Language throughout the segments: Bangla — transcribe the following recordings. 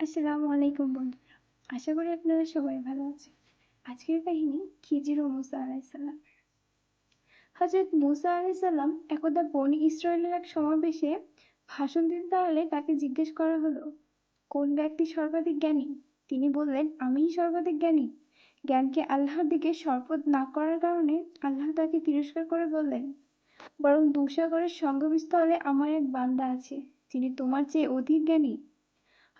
আসসালামু আলাইকুম বন্ধুরা। আশা করি আপনারা সবাই ভালো আছেন। আজকের কাহিনী খিজির ও মুসা আলাইসাল্লাম। হযরত মুসা আলাইসাল্লাম একদা বনী ইসরায়েলের এক সমাবেশে ভাষণ দিতে দাঁড়ালে তাকে জিজ্ঞেস করা হলো, কোন ব্যক্তি সর্বাধিক জ্ঞানী? তিনি বললেন, আমিই সর্বাধিক জ্ঞানী। জ্ঞানকে আল্লাহর দিকে সরপদ না করার কারণে আল্লাহ তাকে তিরস্কার করে বললেন, বরং দুঃসাগরের সঙ্গমস্থলে আমার এক বান্দা আছে, যিনি তোমার চেয়ে অধিক জ্ঞানী।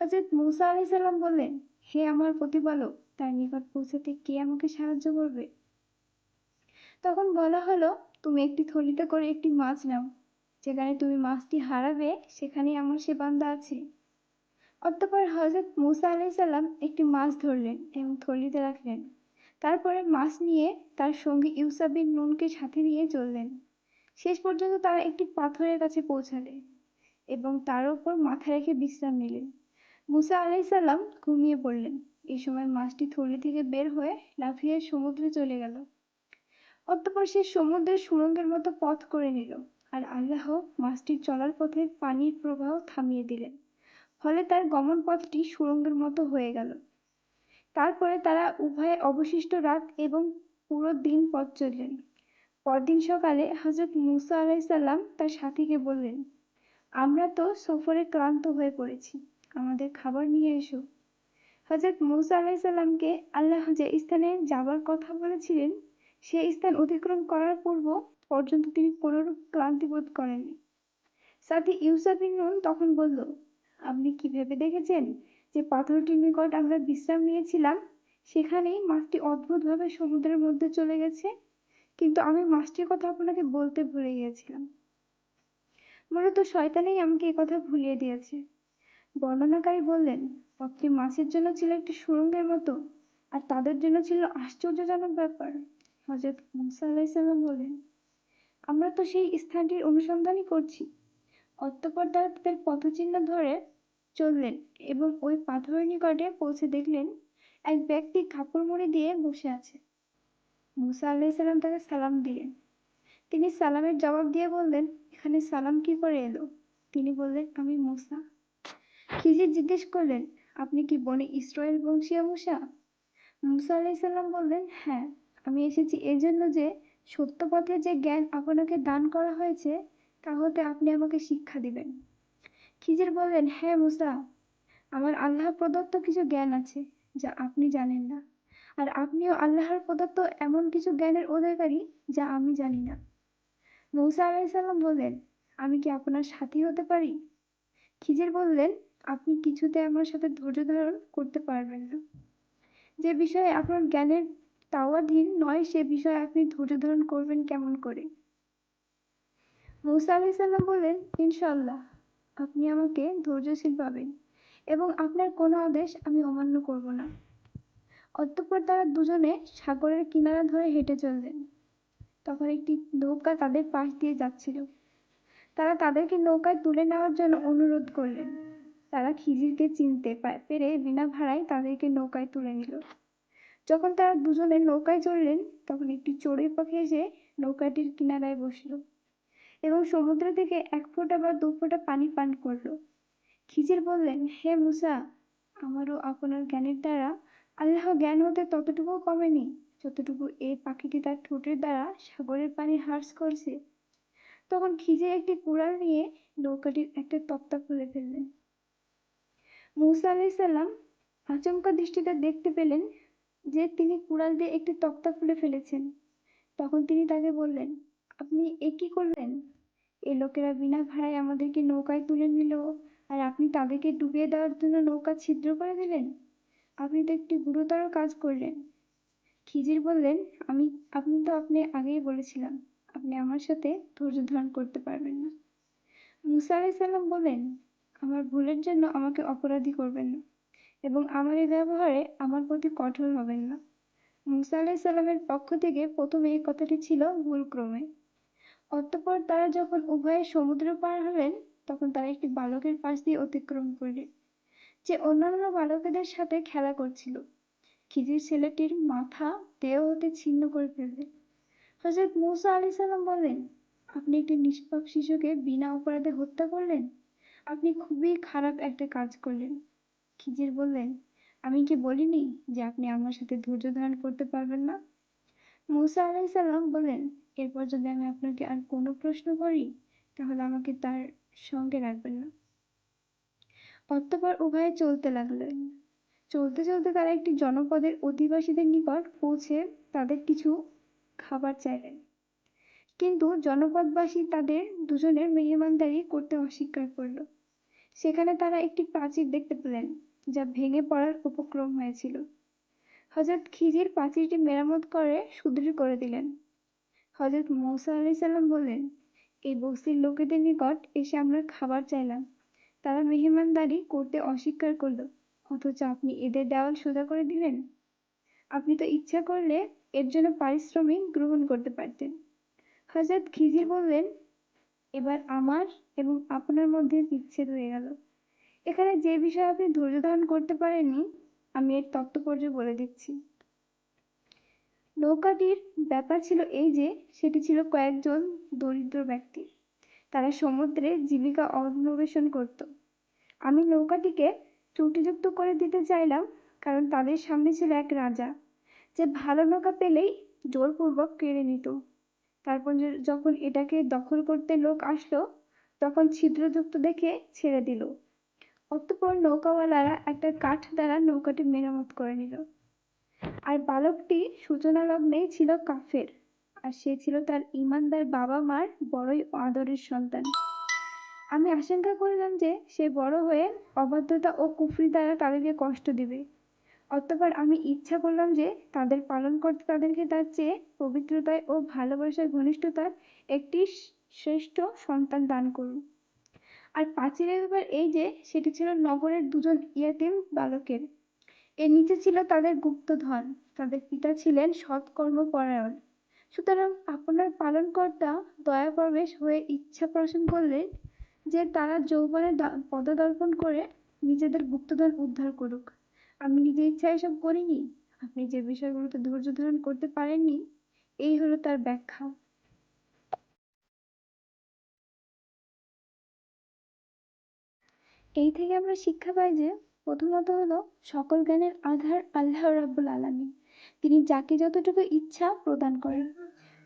হযরত মুসা আলাইসাল্লাম বললেন, হে আমার প্রতিপালক, তার নিকট পৌঁছাতে কে আমাকে সাহায্য করবে? তখন বলা হলো, তুমি একটি থলিতে করে একটি মাছ নাও। যেখানে তুমি মাছটি হারাবে সেখানেই আমার সে বান্দা আছে। অতঃপর হযরত মুসা আলাইসাল্লাম একটি মাছ ধরলেন এবং থলিতে রাখলেন। তারপরে মাছ নিয়ে তার সঙ্গী ইউসা বিন নুনকে সাথে নিয়ে চললেন। শেষ পর্যন্ত তারা একটি পাথরের কাছে পৌঁছালেন এবং তার উপর মাথা রেখে বিশ্রাম নিলেন। মুসা আলাইসাল্লাম ঘুমিয়ে পড়লেন। এই সময় মাছটি থলি থেকে বের হয়ে লাফিয়ে সমুদ্রে চলে গেল। অতঃপর সে সমুদ্রের সুড়ঙ্গের মতো পথ করে নিল, আর আল্লাহ মাছটির চলার পথে পানির প্রবাহ থামিয়ে দিলেন। ফলে তার গমন পথটি সুড়ঙ্গের মতো হয়ে গেল। তারপরে তারা উভয়ে অবশিষ্ট রাত এবং পুরো দিন পথ চললেন। পরদিন সকালে হযরত মুসা আলাইসাল্লাম তার সাথীকে বললেন, আমরা তো সফরে ক্লান্ত হয়ে পড়েছি, আমাদের খাবার নিয়ে এসো। হযরত মুসা আলাইসাল্লামকে আল্লাহ যে স্থানে যাবার কথা বলেছিলেন সেই স্থান অতিক্রম করার পূর্ব পর্যন্ত তিনি কোনরূপ ক্লান্তি বোধ করেননি। সাথী ইউসা বিন নুন তখন বলল, আপনি কি ভেবে দেখেছেন যে পাথরটির নিকট আমরা বিশ্রাম নিয়েছিলাম সেখানেই মাছটি অদ্ভুতভাবে সমুদ্রের মধ্যে চলে গেছে? কিন্তু আমি মাছটির কথা আপনাকে বলতে ভুলে গিয়েছিলাম। মূলত শয়তানই আমাকে এই কথা ভুলিয়ে দিয়েছে। বর্ণনাকারী বললেন, পথটি মাছের জন্য ছিল একটি সুড়ঙ্গের মতো, আর তাদের জন্য ছিল আশ্চর্যজনক ব্যাপার। হযরত মুসা আলাইসাল্লাম বললেন, আমরা তো সেই স্থানটির অনুসন্ধানই করছি। অতঃপর তারা তাদের পথচিহ্ন ধরে চললেন এবং ওই পাথরের নিকটে পৌঁছে দেখলেন এক ব্যক্তি কাপড় মুড়ি দিয়ে বসে আছে। মুসা আলাইসাল্লাম তাকে সালাম দিলেন। তিনি সালামের জবাব দিয়ে বললেন, এখানে সালাম কি করে এলো? তিনি বললেন, আমি মুসা। খিজির জিজ্ঞেস করলেন, আপনি কি বনে ইসরায়েল বংশীয় মুসা? মুসা আলাইসাল্লাম বললেন, হ্যাঁ, আমি এসেছি এজন্য যে সত্য পথে যে জ্ঞান আপনাকে দান করা হয়েছে তা হতে আপনি আমাকে শিক্ষা দিবেন। খিজির বললেন, হ্যাঁ মুসা, আমার আল্লাহ প্রদত্ত কিছু জ্ঞান আছে যা আপনি জানেন না, আর আপনিও আল্লাহর প্রদত্ত এমন কিছু জ্ঞানের অধিকারী যা আমি জানি না। মুসা আলাইসাল্লাম বললেন, আমি কি আপনার সাথী হতে পারি? খিজির বললেন, আপনি কিছুতে আমার সাথে ধৈর্য ধারণ করতে পারবেন না। যে বিষয়ে আপনার জ্ঞানের তাওয়াধীন নয় সে বিষয়ে আপনি ধৈর্য ধারণ করবেন কেমন করে? মুসা আলাইসাল্লাম বললেন, ইনশাআল্লাহ, আপনি আমাকে ধৈর্যশীল পাবেন এবং আপনার কোনো আদেশ আমি অমান্য করব না। অতঃপর তারা দুজনে সাগরের কিনারা ধরে হেঁটে চললেন। তখন একটি নৌকা তাদের পাশ দিয়ে যাচ্ছিল। তারা তাদেরকে নৌকায় তুলে নেওয়ার জন্য অনুরোধ করলেন। তারা খিজিরকে চিনতে পেরে বিনা ভাড়ায় তাদেরকে নৌকায় তুলে নিল। যখন তারা দুজনে নৌকায় চড়লেন তখন একটি চড়ুই পাখি এসে নৌকাটির কিনারায় বসল এবং সমুদ্র থেকে 1 ফোঁটা বা 2 ফোঁটা পানি পান করল। খিজির বললেন, হে মুসা, আমারও আপনার জ্ঞানের দ্বারা আল্লাহ জ্ঞান হতে ততটুকুও কমেনি যতটুকু এই পাখিটি তার ঠোঁটের দ্বারা সাগরের পানি হ্রাস করছে। তখন খিজির একটি কুড়াল নিয়ে নৌকাটির একটা তক্তা খুলে ফেললেন। মুসা আলাইসাল্লাম আচমকা দৃষ্টিতে দেখতে পেলেন যে তিনি কুড়াল দিয়ে একটি তক্তা খুলে ফেলেছেন। তখন তিনি তাকে বললেন, আপনি এ কি করলেন? এই লোকেরা বিনা ভাড়ায় আমাদেরকে নৌকায় তুলে নিল, আর আপনি তাদেরকে ডুবিয়ে দেওয়ার জন্য নৌকা ছিদ্র করে দিলেন। আপনি তো একটি গুরুতর কাজ করলেন। খিজির বললেন, আপনি আগেই বলেছিলাম আপনি আমার সাথে ধৈর্য ধারণ করতে পারবেন না। মুসা আলাইসাল্লাম বললেন, আমার ভুলের জন্য আমাকে অপরাধী করবেন না এবং আমার এই ব্যবহারে আমার প্রতি কঠোর হবেন না। মুসা আলাইসাল্লামের পক্ষ থেকে প্রথমে এই কথাটি ছিল ভুলক্রমে। অতঃপর তারা যখন উভয়ে সমুদ্র পার হলেন তখন তারা একটি বালকের পাশ দিয়ে অতিক্রম করলেন, যে অন্যান্য বালকেদের সাথে খেলা করছিল। খিজির ছেলেটির মাথা দেহ হতে ছিন্ন করে ফেললেন। হযরত মুসা আলাইসাল্লাম বললেন, আপনি একটি নিষ্পাপ শিশুকে বিনা অপরাধে হত্যা করলেন। আপনি খুবই খারাপ একটা কাজ করলেন। খিজির বললেন, আমি কি বলিনি যে আপনি আমার সাথে ধৈর্য ধারণ করতে পারবেন না? মুসা আলাইসাল্লাম বললেন, এরপর যদি আমি আপনাকে আর কোনো প্রশ্ন করি তাহলে আমাকে তার সঙ্গে রাখবেন না। অতঃপর উভয়ে চলতে লাগলেন। চলতে চলতে তারা একটি জনপদের অধিবাসীদের নিকট পৌঁছে তাদের কিছু খাবার চাইলেন, কিন্তু জনপদবাসী তাদের দুজনের মেহমানদারি করতে অস্বীকার করল। সেখানে তারা একটি প্রাচীর দেখতে পেলেন, যা ভেঙে পড়ার উপক্রম হয়েছিল। হযরত খিজির প্রাচীরটি মেরামত করে সুদৃঢ় করে দিলেন। হযরত মুসা আলাইসাল্লাম বললেন, এই বস্তির লোকেদের নিকট এসে আমরা খাবার চাইলাম, তারা মেহমানদারি করতে অস্বীকার করল, অথচ আপনি এদের দেওয়াল সোজা করে দিলেন। আপনি তো ইচ্ছা করলে এর জন্য পারিশ্রমিক গ্রহণ করতে পারতেন। হযরত খিজির বললেন, এবার আমার এবং আপনার মধ্যে বিচ্ছেদ হয়ে গেল। এখানে যে বিষয়ে আপনি ধৈর্য ধারণ করতে পারেননি, আমি এর তাৎপর্য বলে দিচ্ছি। নৌকাটির ব্যাপার ছিল এই যে, সেটি ছিল কয়েকজন দরিদ্র ব্যক্তির। তারা সমুদ্রে জীবিকা অন্বেষণ করত। আমি নৌকাটিকে ত্রুটিযুক্ত করে দিতে চাইলাম, কারণ তাদের সামনে ছিল এক রাজা, যে ভালো নৌকা পেলেই জোরপূর্বক কেড়ে নিত। তারপর যখন এটাকে দখল করতে লোক আসলো, তখন ছিদ্রযুক্ত দেখে ছেড়ে দিল। অতঃপর নৌকাওয়ালারা একটা কাঠ দ্বারা নৌকাটি মেরামত করে নিল। আর বালকটি সূচনা লগ্নেই ছিল কাফের, আর সে ছিল তার ঈমানদার বাবা মার বড়ই আদরের সন্তান। আমি আশঙ্কা করলাম যে সে বড় হয়ে অবাধ্যতা ও কুফরি দ্বারা তাদেরকে কষ্ট দিবে। অতঃপর আমি ইচ্ছা করলাম যে তাদের পালনকর্তা তাদেরকে তার চেয়ে পবিত্রতায় ও ভালোবাসার ঘনিষ্ঠতার একটি শ্রেষ্ঠ সন্তান দান করুন। আর প্রাচীরের ব্যাপার এই যে, সেটি ছিল নগরের দুজন ইয়াতীম বালকের। এর নিচে ছিল তাদের গুপ্তধন। তাদের পিতা ছিলেন সৎকর্মপরায়ণ। সুতরাং আপনার পালনকর্তা দয়াপ্রবেশ হয়ে ইচ্ছা পোষণ করলেন যে তারা যৌবনে পদার্পণ করে নিজেদের গুপ্তধন উদ্ধার করুক। আমি নিজের ইচ্ছায় এসব করিনি। আপনি যে বিষয়গুলোতে ধৈর্য ধারণ করতে পারেননি, এই হলো তার ব্যাখ্যা। এই থেকে আমরা শিক্ষা পাই যে, প্রথমত হলো সকল জ্ঞানের আধার আল্লাহ রাব্বুল আলামিন। তিনি যাকে যতটুকু ইচ্ছা প্রদান করেন।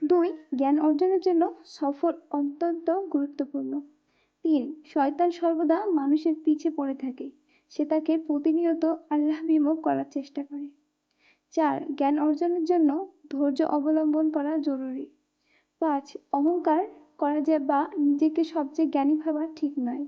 2, জ্ঞান অর্জনের জন্য সফর অত্যন্ত গুরুত্বপূর্ণ। 3, শয়তান সর্বদা মানুষের পিছে পড়ে থাকে, সে তাকে প্রতিনিয়ত আল্লাহ বিমুখ করার চেষ্টা করে। 4, জ্ঞান অর্জনের জন্য ধৈর্য অবলম্বন করা জরুরি। 5, অহংকার করা যায় বা নিজেকে সবচেয়ে জ্ঞানী ভাবা ঠিক নয়।